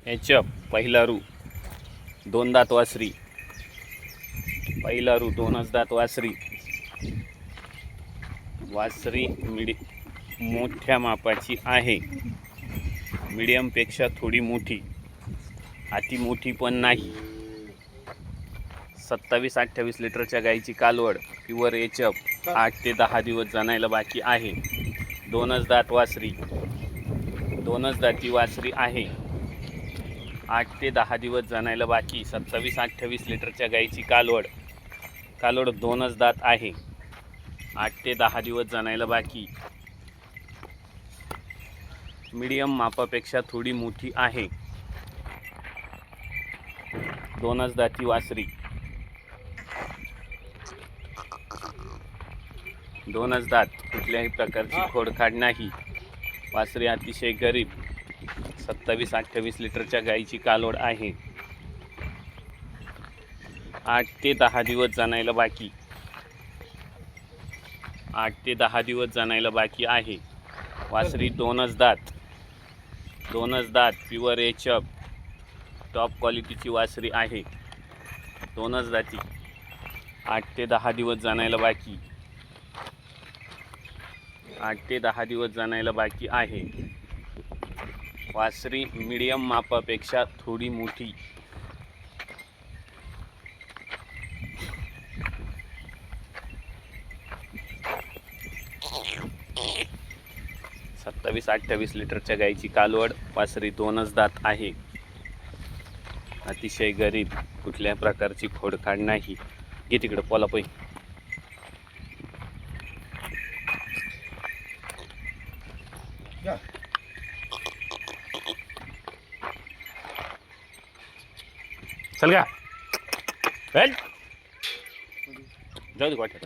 एचप पहिला रू, दोन दात वासरी, पहिला रू, दोनच दात वासरी. वासरी मोठ्या मापाची आहे, मीडियमपेक्षा थोडी मोठी, अति मोठी पण नाही. 27-28 लिटरच्या गाईची कालवड, प्युअर एचप, 8 ते 10 दिवस जाणायला बाकी आहे. दोनच दात वासरी, दोनच दाती वासरी आहे, 8 ते 10 दिवस जाणायला बाकी. 27-28 लिटरच्या गाईची कालवड, दोनच दात आहे, 8 ते 10 दिवस जाणायला बाकी. मीडियम मापापेक्षा थोडी मोठी आहे, दोनच दाती वासरी, दोनच दात, कुठल्याही प्रकारची खोडखाड नाही. वासरी अतिशय गरीब. 27-28 लिटरच्या गाईची कालवड आहे, 8 ते 10 दिवस जाणायला बाकी, 8 ते 10 दिवस जाणायला बाकी आहे. वासरी दोनच दात, प्युअर एचप, टॉप क्वालिटीची वासरी आहे, दोनच दाती, 8 ते 10 दिवस जाणायला बाकी, 8 ते 10 दिवस जाणायला बाकी आहे. वासरी मीडियम मापापेक्षा थोडी मोठी. सत्तावीस 28 लिटरच्या गाईची कालवड, वासरी दोनच दात आहे, अतिशय गरीब, कुठल्या प्रकारची खोडखाड नाही. घे तिकडं पोला पै. चल का जाऊ दे वाटत.